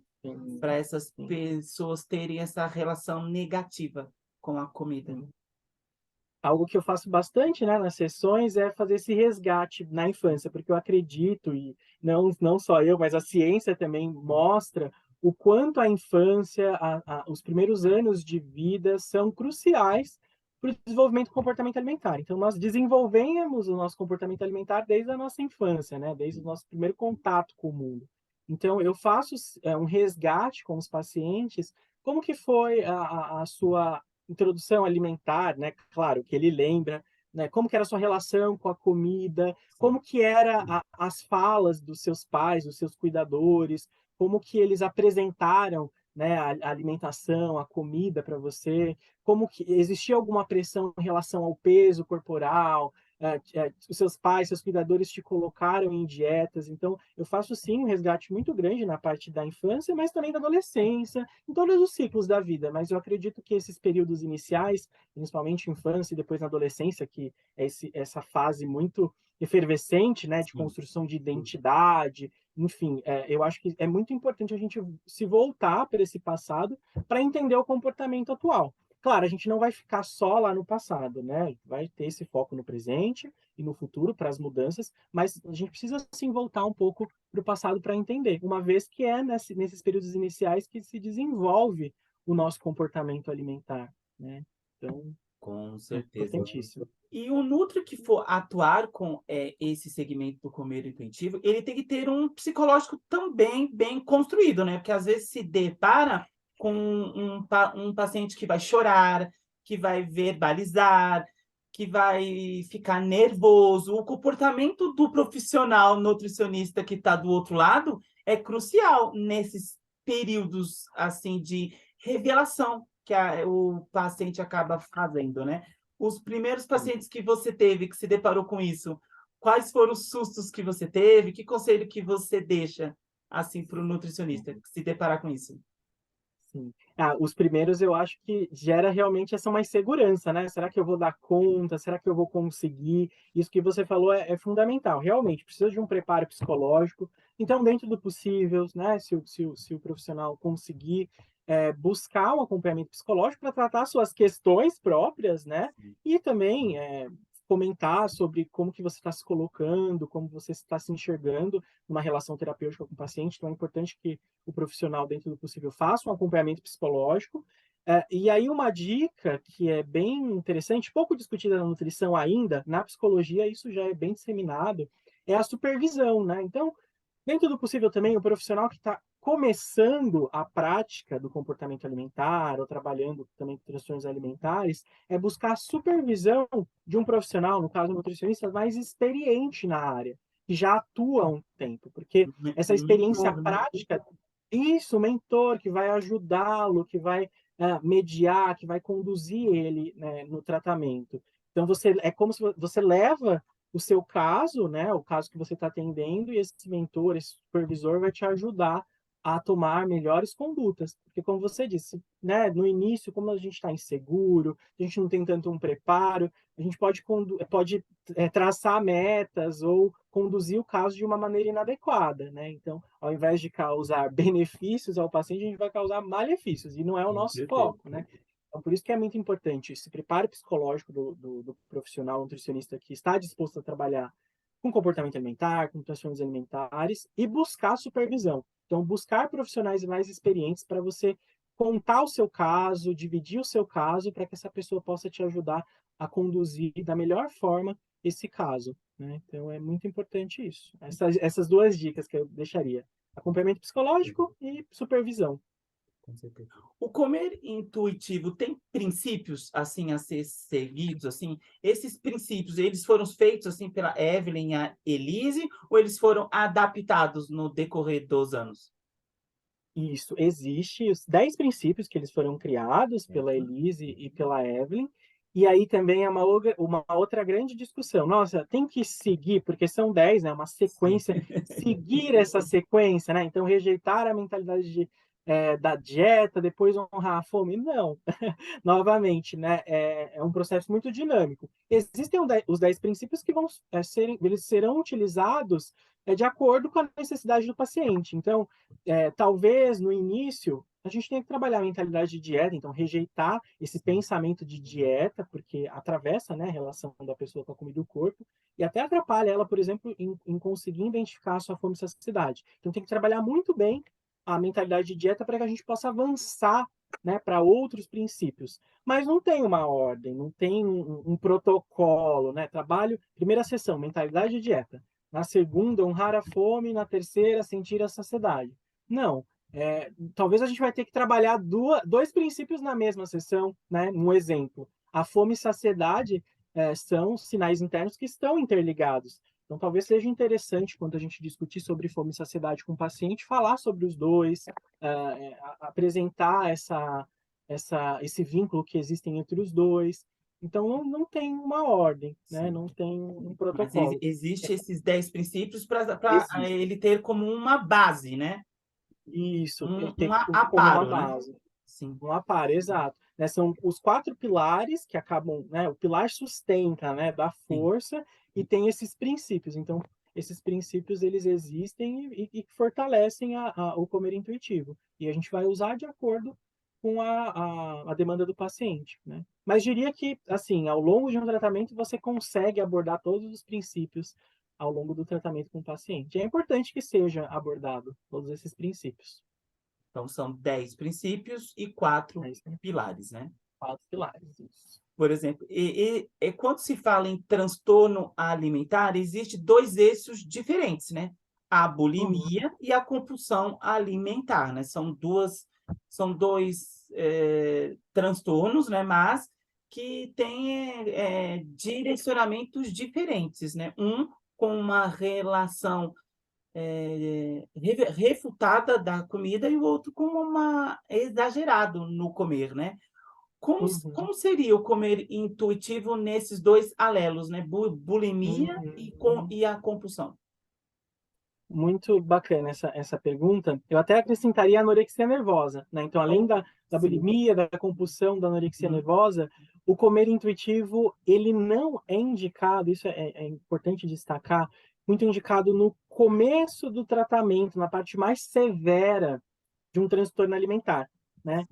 para Sim, essas sim, pessoas terem essa relação negativa com a comida? sim. Algo que eu faço bastante, né, nas sessões é fazer esse resgate na infância, porque eu acredito, e não só eu, mas a ciência também mostra o quanto a infância, os primeiros anos de vida são cruciais para o desenvolvimento do comportamento alimentar. Então, nós desenvolvemos o nosso comportamento alimentar desde a nossa infância, né, desde o nosso primeiro contato com o mundo. Então, eu faço um resgate com os pacientes, como que foi a sua introdução alimentar, né, claro, que ele lembra, né, como que era a sua relação com a comida, Sim. como que era as falas dos seus pais, dos seus cuidadores, como que eles apresentaram, né, a alimentação, a comida para você, como que existia alguma pressão em relação ao peso corporal, os seus pais, seus cuidadores te colocaram em dietas, então eu faço sim um resgate muito grande na parte da infância, mas também da adolescência, em todos os ciclos da vida, mas eu acredito que esses períodos iniciais, principalmente infância e depois na adolescência, que é essa fase muito efervescente, né, de Sim. construção de identidade, enfim, eu acho que é muito importante a gente se voltar para esse passado para entender o comportamento atual. Claro, a gente não vai ficar só lá no passado, né? Vai ter esse foco no presente e no futuro para as mudanças, mas a gente precisa sim voltar um pouco para o passado para entender, uma vez que é nesses períodos iniciais que se desenvolve o nosso comportamento alimentar, né? Então, Com é certeza. importantíssimo. E o nutri que for atuar com, esse segmento do comer intuitivo, ele tem que ter um psicológico também bem construído, né, porque às vezes se depara com um paciente que vai chorar, que vai verbalizar, que vai ficar nervoso. O comportamento do profissional nutricionista que está do outro lado é crucial nesses períodos, assim, de revelação que o paciente acaba fazendo, né. Os primeiros pacientes que você teve, que se deparou com isso, quais foram os sustos que você teve? Que conselho que você deixa, assim, para o nutricionista que se deparar com isso? Sim. Os primeiros eu acho que gera realmente essa uma insegurança, né? Será que eu vou dar conta? Será que eu vou conseguir? Isso que você falou é fundamental. Realmente, precisa de um preparo psicológico. Então, dentro do possível, né? Se o profissional conseguir buscar um acompanhamento psicológico para tratar suas questões próprias, né? E também comentar sobre como que você está se colocando, como você está se enxergando numa relação terapêutica com o paciente. Então, é importante que o profissional, dentro do possível, faça um acompanhamento psicológico. E aí uma dica que é bem interessante, pouco discutida na nutrição ainda, na psicologia isso já é bem disseminado, é a supervisão, né. Então, dentro do possível também, o profissional que está começando a prática do comportamento alimentar ou trabalhando também com transtornos alimentares, é buscar a supervisão de um profissional, no caso, um nutricionista mais experiente na área, que já atua há um tempo, porque essa Um experiência mentor, né? prática isso, o mentor que vai ajudá-lo, que vai, mediar, que vai conduzir ele, né, no tratamento. Então você é como se você leva o seu caso, né, o caso que você está atendendo, e esse mentor, esse supervisor vai te ajudar a tomar melhores condutas. Porque como você disse, né, no início, como a gente está inseguro, a gente não tem tanto um preparo, a gente pode traçar metas ou conduzir o caso de uma maneira inadequada, né. Então, ao invés de causar benefícios ao paciente, a gente vai causar malefícios, e não é o nosso Perfeito. foco, né. Então, por isso que é muito importante esse preparo psicológico do profissional nutricionista que está disposto a trabalhar com comportamento alimentar, com transtornos alimentares e buscar supervisão. Então, buscar profissionais mais experientes para você contar o seu caso, dividir o seu caso, para que essa pessoa possa te ajudar a conduzir da melhor forma esse caso, né. Então é muito importante isso. Essas 2 dicas que eu deixaria: acompanhamento psicológico e supervisão. Com certeza. O comer intuitivo tem princípios, assim, a ser seguidos, assim? Esses princípios, eles foram feitos, assim, pela Evelyn e a Elise, ou eles foram adaptados no decorrer dos anos? Isso, existe os 10 princípios que eles foram criados pela Certo. Elise e pela Evelyn, e aí também é uma outra grande discussão. Nossa, tem que seguir, porque são 10, né, uma Sim. sequência, seguir essa sequência, né, então rejeitar a mentalidade da dieta, depois honrar a fome, não. Novamente, né, é um processo muito dinâmico. Existem os 10 princípios que eles serão utilizados, de acordo com a necessidade do paciente. Então, talvez no início a gente tenha que trabalhar a mentalidade de dieta, então rejeitar esse pensamento de dieta, porque atravessa, né, a relação da pessoa com a comida do corpo, e até atrapalha ela, por exemplo, em conseguir identificar a sua fome e saciedade. Então tem que trabalhar muito bem a mentalidade de dieta para que a gente possa avançar, né, para outros princípios. Mas não tem uma ordem, não tem um protocolo, né? Trabalho, primeira sessão, mentalidade de dieta. Na segunda, honrar a fome. Na terceira, sentir a saciedade. Não. Talvez a gente vai ter que trabalhar dois princípios na mesma sessão, né? Um exemplo. A fome e saciedade são sinais internos que estão interligados. Então, talvez seja interessante, quando a gente discutir sobre fome e saciedade com o paciente, falar sobre os dois, apresentar esse vínculo que existe entre os dois. Então, não tem uma ordem, né? Sim. Não tem um Mas protocolo. existe esses 10 princípios para Existe. ele ter como uma base, né? Isso, Um ter como uma aparo, né? base. Sim. Um aparo, exato. Né, são os 4 pilares que acabam, né, o pilar sustenta, né, dá Sim. força e tem esses princípios. Então, esses princípios eles existem e fortalecem o comer intuitivo. E a gente vai usar de acordo com a demanda do paciente, né. Mas diria que, assim, ao longo de um tratamento você consegue abordar todos os princípios ao longo do tratamento com o paciente. É importante que seja abordado todos esses princípios. Então, são 10 princípios e 4 É isso, né, pilares, né? 4 pilares, isso. Por exemplo, quando se fala em transtorno alimentar, existe dois eixos diferentes, né? A Uhum, bulimia e a compulsão alimentar, né? São dois transtornos, né? Mas que têm direcionamentos diferentes, né? Um com uma relação refutada da comida e o outro com uma exagerado no comer, né? uhum, Como seria o comer intuitivo nesses dois alelos, né? Bulimia uhum. e a compulsão? Muito bacana essa pergunta. Eu até acrescentaria a anorexia nervosa, né. Então, além Oh, da sim. bulimia, da compulsão, da anorexia Uhum. nervosa, o comer intuitivo, ele não é indicado, isso é importante destacar, muito indicado no começo do tratamento, na parte mais severa de um transtorno alimentar, né.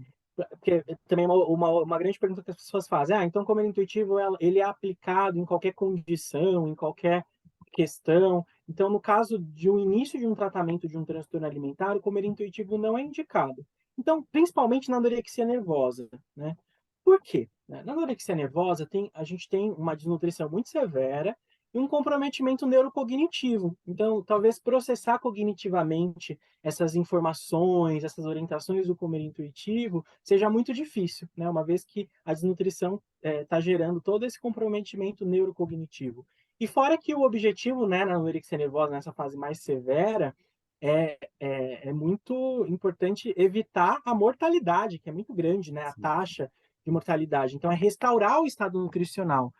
Porque também uma grande pergunta que as pessoas fazem: "Ah, então comer intuitivo ele é aplicado em qualquer condição, em qualquer questão?". Então, no caso de um início de um tratamento de um transtorno alimentar, o comer intuitivo não é indicado. Então, principalmente na anorexia nervosa, né? Por quê? Na anorexia nervosa, a gente tem uma desnutrição muito severa e um comprometimento neurocognitivo. Então, talvez processar cognitivamente essas informações, essas orientações do comer intuitivo, seja muito difícil, né? Uma vez que a desnutrição está gerando todo esse comprometimento neurocognitivo. E fora que o objetivo, né, na anorexia nervosa, nessa fase mais severa, é muito importante evitar a mortalidade, que é muito grande, né? A Sim. taxa de mortalidade. Então, é restaurar o estado nutricional.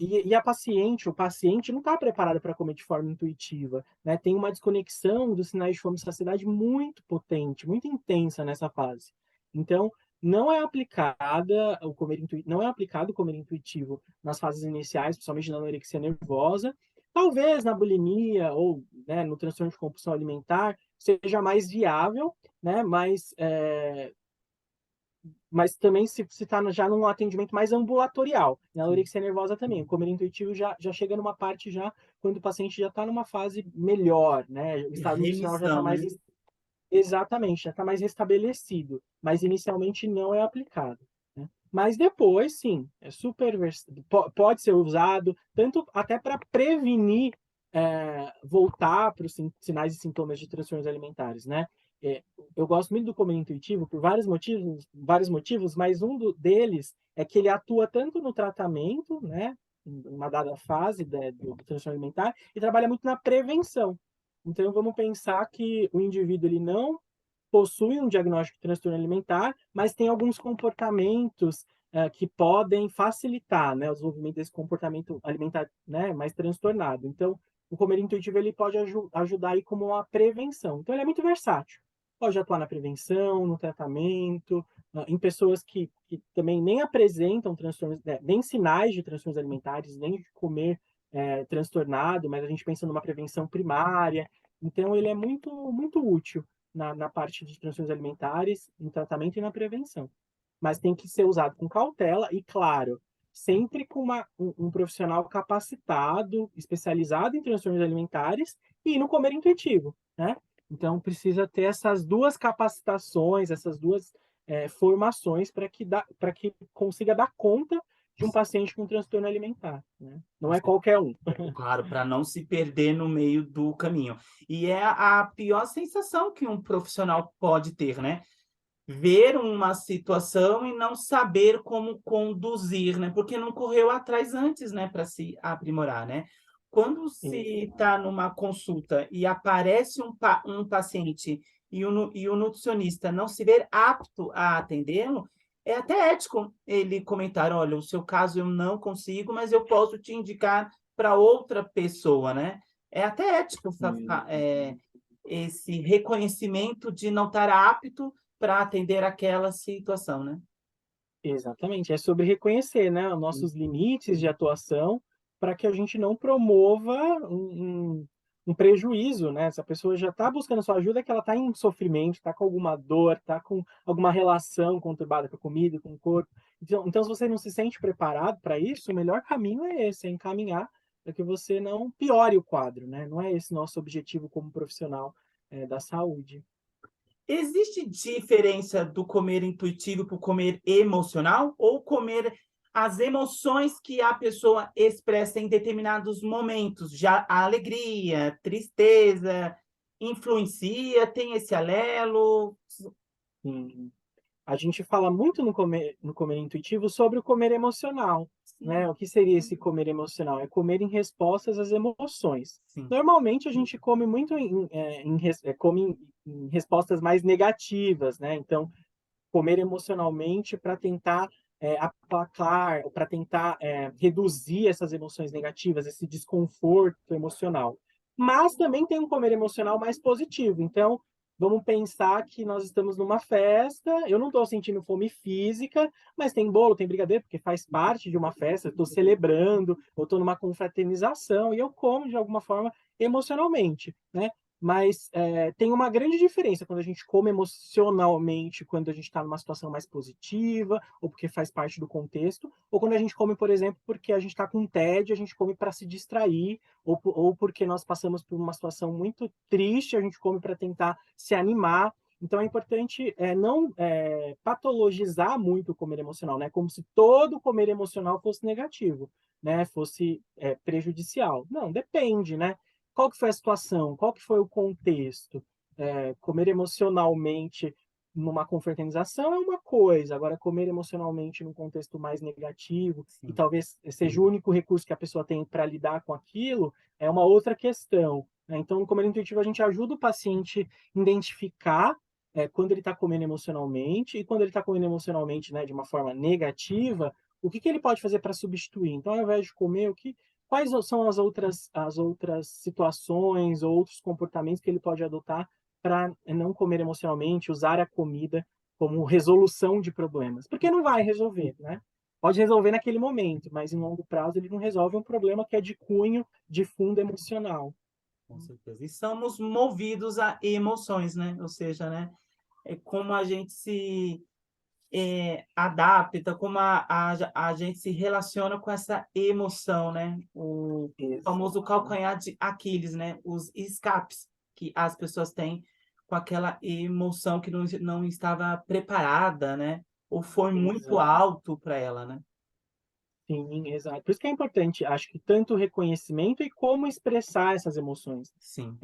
E o paciente não está preparado para comer de forma intuitiva, né? Tem uma desconexão dos sinais de fome e saciedade muito potente, muito intensa nessa fase. Então, não é aplicado o comer intuitivo nas fases iniciais, principalmente na anorexia nervosa. Talvez na bulimia ou, né, no transtorno de compulsão alimentar seja mais viável, né? Mas também se está já num atendimento mais ambulatorial. Na anorexia nervosa também, o comer intuitivo já chega numa parte já quando o paciente já está numa fase melhor, né? O estado nutricional já está Remissão, mais né? exatamente, já está mais restabelecido, mas inicialmente não é aplicado, né? Mas depois, sim, pode ser usado tanto até para prevenir voltar para os sinais e sintomas de transtornos alimentares, né? É, eu gosto muito do comer intuitivo por vários motivos, mas deles é que ele atua tanto no tratamento, né, em uma dada fase do transtorno alimentar, e trabalha muito na prevenção. Então, vamos pensar que o indivíduo ele não possui um diagnóstico de transtorno alimentar, mas tem alguns comportamentos que podem facilitar, né, o desenvolvimento desse comportamento alimentar, né, mais transtornado. Então, o comer intuitivo ele pode ajudar aí como uma prevenção. Então, ele é muito versátil. Pode atuar na prevenção, no tratamento, em pessoas que também nem apresentam transtornos, né, nem sinais de transtornos alimentares, nem de comer transtornado, mas a gente pensa numa prevenção primária. Então, ele é muito, muito útil na parte de transtornos alimentares, no tratamento e na prevenção. Mas tem que ser usado com cautela e, claro, sempre com um profissional capacitado, especializado em transtornos alimentares e no comer intuitivo, né? Então, precisa ter essas duas capacitações, essas duas formações para que consiga dar conta de um paciente com transtorno alimentar, né? Não é qualquer um. Claro, para não se perder no meio do caminho. E é a pior sensação que um profissional pode ter, né? Ver uma situação e não saber como conduzir, né? Porque não correu atrás antes, né, para se aprimorar, né? Quando se está numa consulta e aparece um paciente e o nutricionista não se ver apto a atendê-lo, é até ético ele comentar, olha, o seu caso eu não consigo, mas eu posso te indicar para outra pessoa, né? É até ético esse reconhecimento de não estar apto para atender aquela situação, né? Exatamente, é sobre reconhecer, né, os Hum. nossos limites de atuação para que a gente não promova um prejuízo, né? Se a pessoa já está buscando sua ajuda, é que ela está em sofrimento, está com alguma dor, está com alguma relação conturbada com a comida, com o corpo. Então, se você não se sente preparado para isso, o melhor caminho é esse, é encaminhar para que você não piore o quadro, né? Não é esse nosso objetivo como profissional da saúde. Existe diferença do comer intuitivo para o comer emocional ou comer as emoções que a pessoa expressa em determinados momentos? Já a alegria, tristeza, influencia, tem esse alelo? Sim. A gente fala muito no comer intuitivo sobre o comer emocional, Sim, né? O que seria esse comer emocional? É comer em respostas às emoções. sim. Normalmente a gente come muito come em respostas mais negativas, né? Então, comer emocionalmente para tentar aplacar, para tentar reduzir essas emoções negativas, esse desconforto emocional. Mas também tem um comer emocional mais positivo. Então, vamos pensar que nós estamos numa festa, eu não estou sentindo fome física, mas tem bolo, tem brigadeiro, porque faz parte de uma festa, eu estou celebrando, eu estou numa confraternização e eu como de alguma forma emocionalmente, né? Mas tem uma grande diferença quando a gente come emocionalmente, quando a gente está numa situação mais positiva, ou porque faz parte do contexto, ou quando a gente come, por exemplo, porque a gente está com tédio, a gente come para se distrair, ou porque nós passamos por uma situação muito triste, a gente come para tentar se animar. Então é importante não patologizar muito o comer emocional, né? Como se todo comer emocional fosse negativo, né? Fosse prejudicial. Não, depende, né? Qual que foi a situação? Qual que foi o contexto? Comer emocionalmente numa confraternização é uma coisa, agora comer emocionalmente num contexto mais negativo e Sim. talvez seja o único recurso que a pessoa tem para lidar com aquilo, é uma outra questão, né? Então, no comer intuitivo, a gente ajuda o paciente a identificar quando ele está comendo emocionalmente e quando ele está comendo emocionalmente, né, de uma forma negativa, o que ele pode fazer para substituir. Então, ao invés de comer, quais são as outras situações ou outros comportamentos que ele pode adotar para não comer emocionalmente, usar a comida como resolução de problemas. Porque não vai resolver, né? Pode resolver naquele momento, mas em longo prazo ele não resolve um problema que é de cunho, de fundo emocional. Com certeza. E somos movidos a emoções, né? Ou seja, né? É como a gente se adapta, como a gente se relaciona com essa emoção, né? O famoso Exato. calcanhar de Aquiles, né? Os escapes que as pessoas têm com aquela emoção que não estava preparada, né? Ou foi muito Exato. alto para ela, né? Sim, exato. Por isso que é importante, acho que tanto o reconhecimento e como expressar essas emoções. Sim,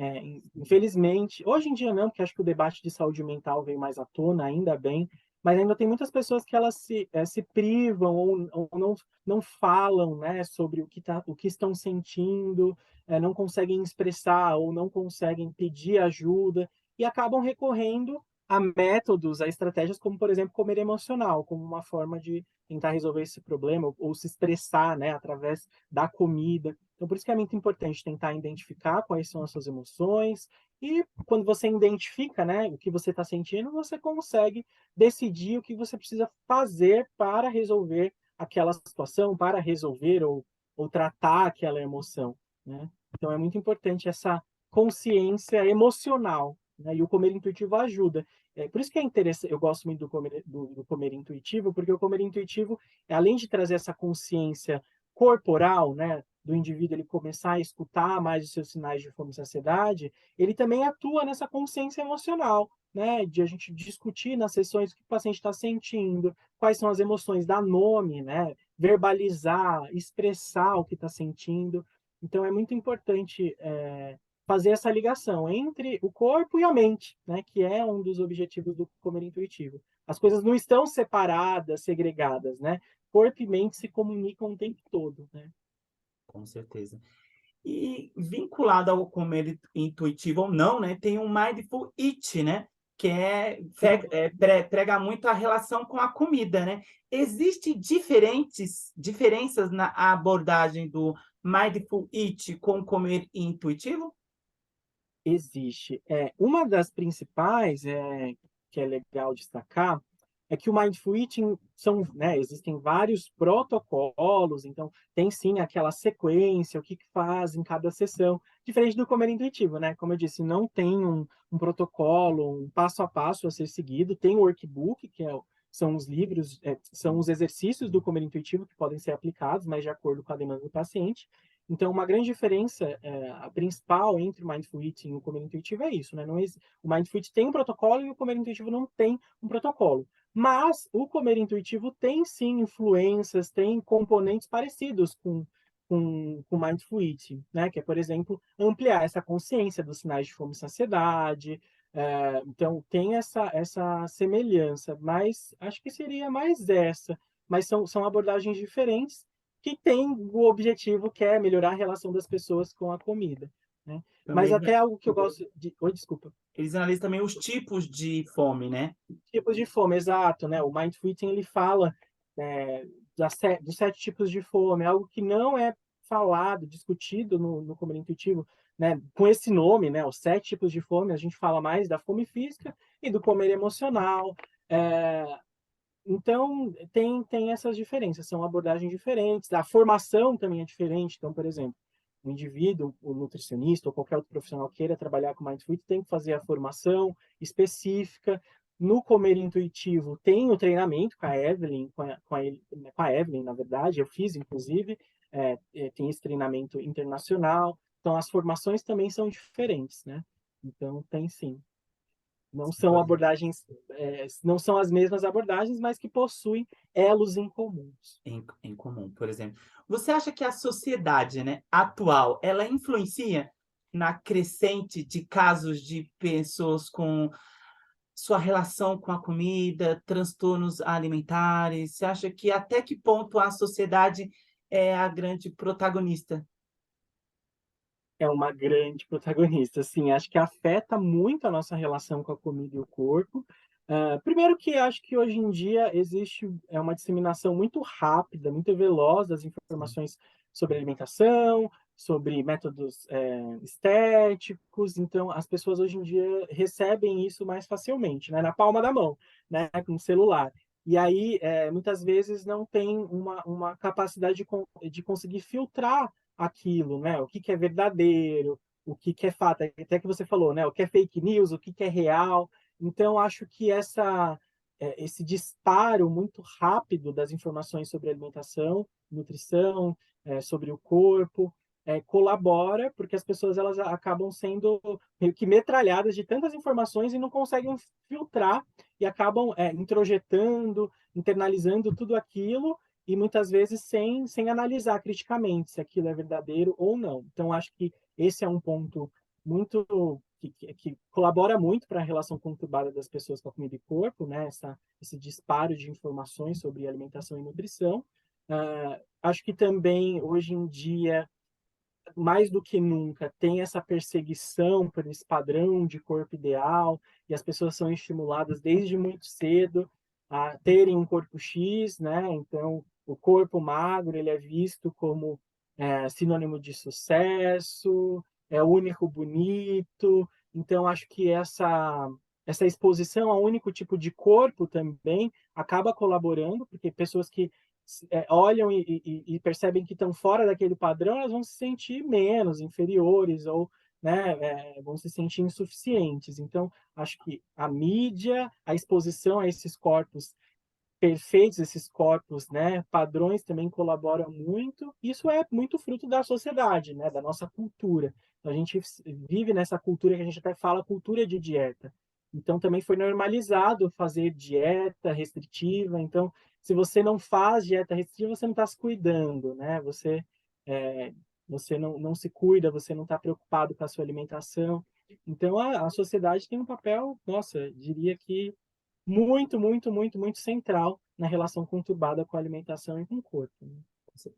Infelizmente, hoje em dia não, porque acho que o debate de saúde mental veio mais à tona, ainda bem, mas ainda tem muitas pessoas que elas se privam ou não falam, né, sobre o que estão sentindo, não conseguem expressar ou não conseguem pedir ajuda e acabam recorrendo a métodos, a estratégias como, por exemplo, comer emocional, como uma forma de tentar resolver esse problema ou se expressar, né, através da comida. Então, por isso que é muito importante tentar identificar quais são as suas emoções e quando você identifica, né, o que você está sentindo, você consegue decidir o que você precisa fazer para resolver aquela situação, para resolver ou tratar aquela emoção, né? Então, é muito importante essa consciência emocional, né? E o comer intuitivo ajuda. Por isso que é interessante, eu gosto muito do comer intuitivo, porque o comer intuitivo, além de trazer essa consciência corporal, né, do indivíduo ele começar a escutar mais os seus sinais de fome e saciedade, ele também atua nessa consciência emocional, né, de a gente discutir nas sessões o que o paciente está sentindo, quais são as emoções, dar nome, né, verbalizar, expressar o que está sentindo. Então é muito importante fazer essa ligação entre o corpo e a mente, né, que é um dos objetivos do comer intuitivo. As coisas não estão separadas, segregadas, né? Corpo e mente se comunicam o tempo todo, né? com certeza. E vinculado ao comer intuitivo ou não, né, tem o Mindful Eat, né, que prega muito a relação com a comida, né? Existem diferenças na abordagem do Mindful Eat com comer intuitivo? Existe. Uma das principais, que é legal destacar, é que o Mindful Eating são, né, existem vários protocolos, então tem sim aquela sequência, o que faz em cada sessão, diferente do comer intuitivo, né? Como eu disse, não tem um protocolo, um passo a passo a ser seguido, tem o workbook, são os livros, são os exercícios do comer intuitivo que podem ser aplicados, mas de acordo com a demanda do paciente. Então, uma grande diferença, a principal entre o Mindful Eating e o comer intuitivo é isso, né? O Mindful Eating tem um protocolo e o comer intuitivo não tem um protocolo. Mas o comer intuitivo tem sim influências, tem componentes parecidos com o Mindful Eating, né? Que é, por exemplo, ampliar essa consciência dos sinais de fome e saciedade. Então, tem essa semelhança, mas acho que seria mais essa. Mas são abordagens diferentes que tem o objetivo que é melhorar a relação das pessoas com a comida, né? Mas Também, até algo que eu gosto de... Oi, desculpa. eles analisam também os tipos de fome, né? Tipos de fome, exato, né? O Mindful Eating, ele fala é, dos 7 tipos de fome, algo que não é falado, discutido no Comer Intuitivo, né? Com esse nome, né? Os 7 tipos de fome, a gente fala mais da fome física e do comer emocional. É, Então, tem essas diferenças, são abordagens diferentes, a formação também é diferente. Então, por exemplo, o indivíduo, o nutricionista ou qualquer outro profissional queira trabalhar com Mindful Eating tem que fazer a formação específica. No comer intuitivo, tem o treinamento com a Evelyn, com a Evelyn, na verdade, eu fiz, inclusive, tem esse treinamento internacional. Então, as formações também são diferentes, né? Então, tem sim. Não são abordagens, não são as mesmas abordagens, mas que possuem elos em comuns. Em comum, por exemplo. Você acha que a sociedade, né, atual, ela influencia na crescente de casos de pessoas com sua relação com a comida, transtornos alimentares? Você acha que até que ponto a sociedade é a grande protagonista? É uma grande protagonista, assim, acho que afeta muito a nossa relação com a comida e o corpo. Primeiro que acho que hoje em dia existe uma disseminação muito rápida, muito veloz das Sim, informações sobre alimentação, sobre métodos, estéticos, então as pessoas hoje em dia recebem isso mais facilmente, né, na palma da mão, né, com o celular. E aí, muitas vezes não tem uma capacidade de conseguir filtrar aquilo, né? O que que é verdadeiro, o que que é fato, até que você falou, né? O que é fake news, o que que é real. Então, acho que esse disparo muito rápido das informações sobre alimentação, nutrição, sobre o corpo, colabora, porque as pessoas elas acabam sendo meio que metralhadas de tantas informações e não conseguem filtrar e acabam introjetando, internalizando tudo aquilo e muitas vezes sem analisar criticamente se aquilo é verdadeiro ou não. Então, acho que esse é um ponto muito que colabora muito para a relação conturbada das pessoas com a comida e corpo, né? Esse disparo de informações sobre alimentação e nutrição. Acho que também, hoje em dia, mais do que nunca, tem essa perseguição por esse padrão de corpo ideal, e as pessoas são estimuladas desde muito cedo a terem um corpo X, né? Então, o corpo magro ele é visto como sinônimo de sucesso, é o único bonito. Então, acho que essa exposição ao único tipo de corpo também acaba colaborando, porque pessoas que olham e percebem que estão fora daquele padrão, elas vão se sentir menos, inferiores, ou né, vão se sentir insuficientes. Então, acho que a mídia, a exposição a esses corpos perfeitos, esses corpos, né, padrões também colaboram muito. Isso é muito fruto da sociedade, né, da nossa cultura. A gente vive nessa cultura que a gente até fala cultura de dieta. Então também foi normalizado fazer dieta restritiva. Então, se você não faz dieta restritiva, você não está se cuidando, né? É, você não se cuida, você não está preocupado com a sua alimentação. Então a sociedade tem um papel, nossa, diria que muito, muito, muito, muito central na relação conturbada com a alimentação e com o corpo, né?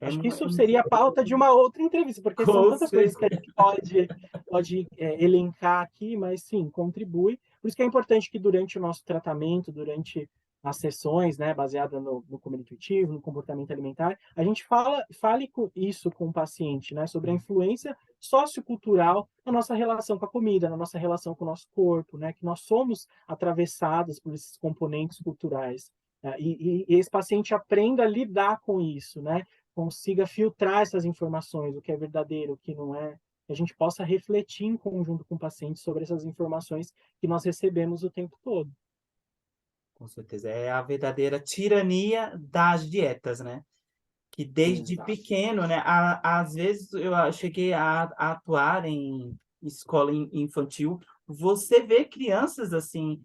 é, Acho que é isso seria a pauta de uma outra entrevista, porque são com tantas coisas que a certeza. gente pode elencar aqui, mas sim, contribui. Por isso que é importante que durante o nosso tratamento, durante as sessões, né, baseada no comendo intuitivo, no comportamento alimentar, a gente fale isso com o paciente, né, sobre a influência sociocultural na nossa relação com a comida, na nossa relação com o nosso corpo, né, que nós somos atravessados por esses componentes culturais. E esse paciente aprenda a lidar com isso, né? Consiga filtrar essas informações, o que é verdadeiro, o que não é, que a gente possa refletir em conjunto com o paciente sobre essas informações que nós recebemos o tempo todo. Com certeza, é a verdadeira tirania das dietas, né? Que desde Exato. pequeno, né? Às vezes eu cheguei a atuar em escola infantil, você vê crianças assim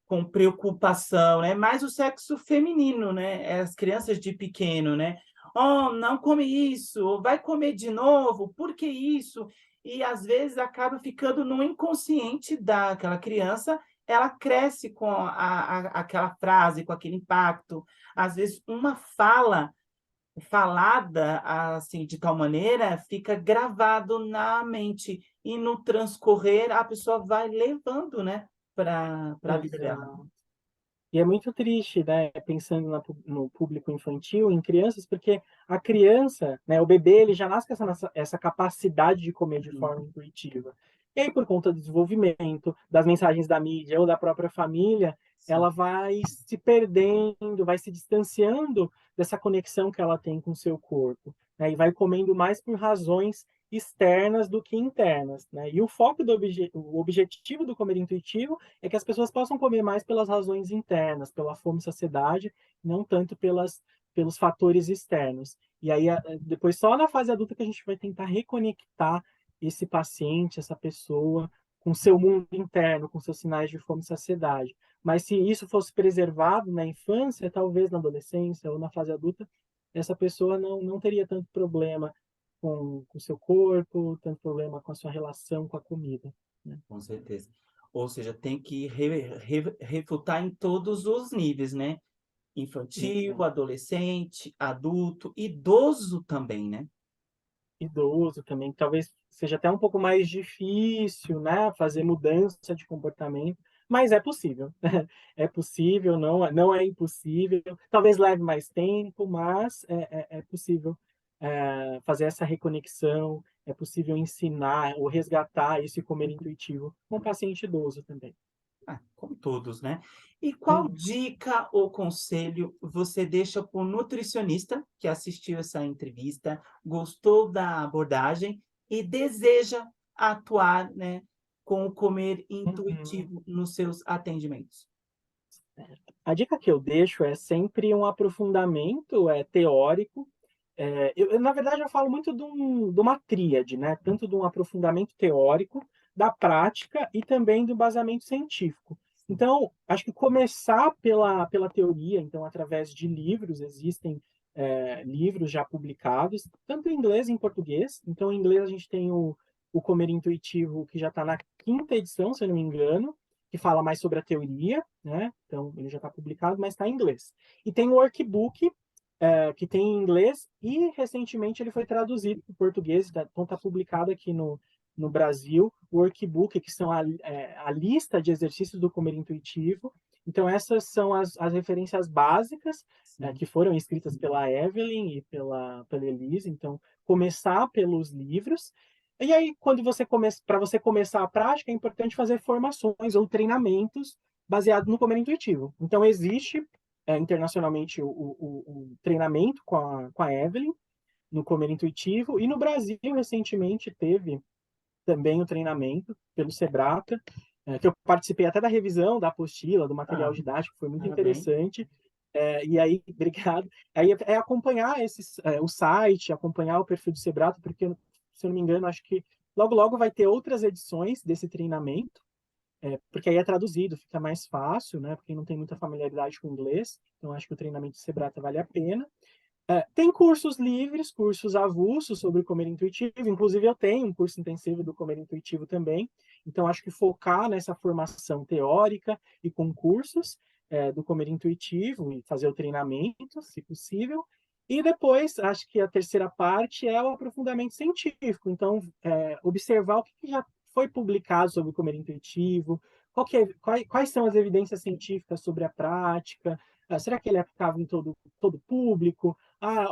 com preocupação, né? Mais o sexo feminino, né? As crianças de pequeno, né? Oh, não come isso, vai comer de novo, por que isso? E às vezes acaba ficando no inconsciente daquela criança, ela cresce com aquela frase, com aquele impacto. Às vezes, uma fala falada assim de tal maneira fica gravado na mente e no transcorrer a pessoa vai levando, né, para a vida dela. Exato. E é muito triste, né, pensando no público infantil, em crianças, porque a criança, né, o bebê, ele já nasce com essa capacidade de comer de Sim, forma intuitiva. E aí, por conta do desenvolvimento, das mensagens da mídia ou da própria família, sim. ela vai se perdendo, vai se distanciando dessa conexão que ela tem com o seu corpo, né, e vai comendo mais por razões externas do que internas, né? E o foco o objetivo do comer intuitivo é que as pessoas possam comer mais pelas razões internas, pela fome e saciedade, não tanto pelos fatores externos. E aí, depois, só na fase adulta que a gente vai tentar reconectar esse paciente, essa pessoa, com seu mundo interno, com seus sinais de fome e saciedade. Mas se isso fosse preservado na infância, talvez na adolescência ou na fase adulta, essa pessoa não teria tanto problema com o seu corpo, tanto problema com a sua relação com a comida, né? Com certeza. Ou seja, tem que refutar em todos os níveis, né? Infantil, Exato. adolescente, adulto, idoso também, né? Idoso também, talvez seja até um pouco mais difícil, né, fazer mudança de comportamento, mas é possível. É possível, não é impossível. Talvez leve mais tempo, mas é possível, fazer essa reconexão, é possível ensinar ou resgatar esse comer intuitivo com o paciente idoso também. Ah, como todos, né? E qual Uhum. dica ou conselho você deixa para o nutricionista que assistiu essa entrevista, gostou da abordagem e deseja atuar, né, com o comer Uhum. intuitivo nos seus atendimentos? A dica que eu deixo é sempre um aprofundamento, teórico. Na verdade, eu falo muito de uma tríade, né? Tanto de um aprofundamento teórico, da prática e também do embasamento científico. Então, acho que começar pela teoria, então, através de livros, existem livros já publicados, tanto em inglês e em português. Então, em inglês, a gente tem o Comer Intuitivo, que já está na quinta edição, se eu não me engano, que fala mais sobre a teoria, né? Então, ele já está publicado, mas está em inglês. E tem o workbook, que tem em inglês, e recentemente ele foi traduzido para o português, então está publicado aqui no Brasil, o workbook, que são a lista de exercícios do comer intuitivo. Então, essas são as referências básicas, Sim. que foram escritas pela Evelyn e pela Elise. Então, começar pelos livros. E aí, para você começar a prática, é importante fazer formações ou treinamentos baseados no comer intuitivo. Então, existe internacionalmente o treinamento com a Evelyn no comer intuitivo, e no Brasil, recentemente, teve também o treinamento pelo Sebrata, que eu participei até da revisão da apostila, do material Ah, didático, foi muito parabéns. interessante. E aí, obrigado. Aí é acompanhar o site, acompanhar o perfil do Sebrata, porque, se eu não me engano, acho que logo, logo vai ter outras edições desse treinamento, porque aí é traduzido, fica mais fácil, né? Porque não tem muita familiaridade com o inglês, então acho que o treinamento do Sebrata vale a pena. Tem cursos livres, cursos avulsos sobre comer intuitivo, inclusive eu tenho um curso intensivo do comer intuitivo também, então acho que focar nessa formação teórica e com cursos do comer intuitivo e fazer o treinamento, se possível. E depois, acho que a terceira parte é o aprofundamento científico, então observar o que já foi publicado sobre o comer intuitivo, quais são as evidências científicas sobre a prática, será que ele é aplicável em todo público?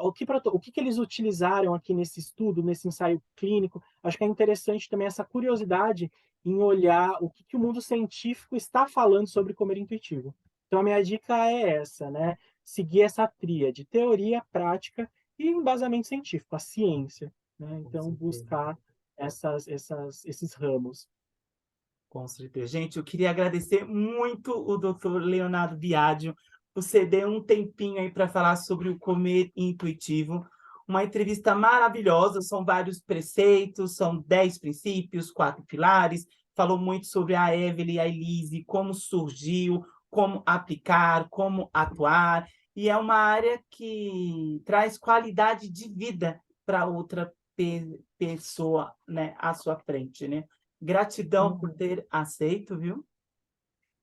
O que eles utilizaram aqui nesse estudo, nesse ensaio clínico? Acho que é interessante também essa curiosidade em olhar o que o mundo científico está falando sobre comer intuitivo. Então, a minha dica é essa, né? Seguir essa tríade, teoria, prática e embasamento científico, a ciência, né? Com Então, certeza. buscar esses ramos. Com certeza. Gente, eu queria agradecer muito o doutor Leonardo Biagio por ceder um tempinho aí para falar sobre o comer intuitivo. Uma entrevista maravilhosa, são vários preceitos, são 10 princípios, 4 pilares. Falou muito sobre a Evelyn e a Elise, como surgiu, como aplicar, como atuar. E é uma área que traz qualidade de vida para outra pessoa, né, à sua frente, né? Gratidão por Uhum. ter aceito, viu?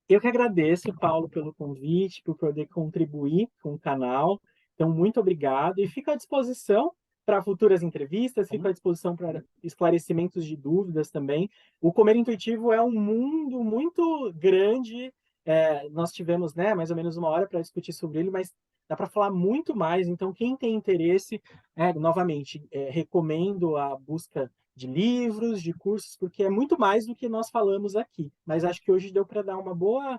Eu que agradeço, Paulo, pelo convite, por poder contribuir com o canal. Então, muito obrigado. E fico à disposição para futuras entrevistas, fico à disposição para esclarecimentos de dúvidas também. O Comer Intuitivo é um mundo muito grande. Nós tivemos, né, mais ou menos uma hora para discutir sobre ele, mas dá para falar muito mais. Então, quem tem interesse, novamente, recomendo a busca de livros, de cursos, porque é muito mais do que nós falamos aqui. Mas acho que hoje deu para dar uma boa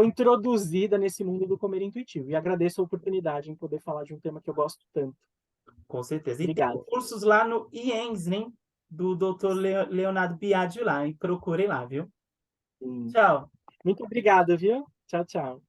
introduzida nesse mundo do comer intuitivo. E agradeço a oportunidade em poder falar de um tema que eu gosto tanto. Com certeza. E tem Obrigado. cursos lá no IENS, né? Do doutor Leonardo Biagio lá, hein? Procurem lá, viu? Sim. Tchau. Muito obrigado, viu? Tchau, tchau.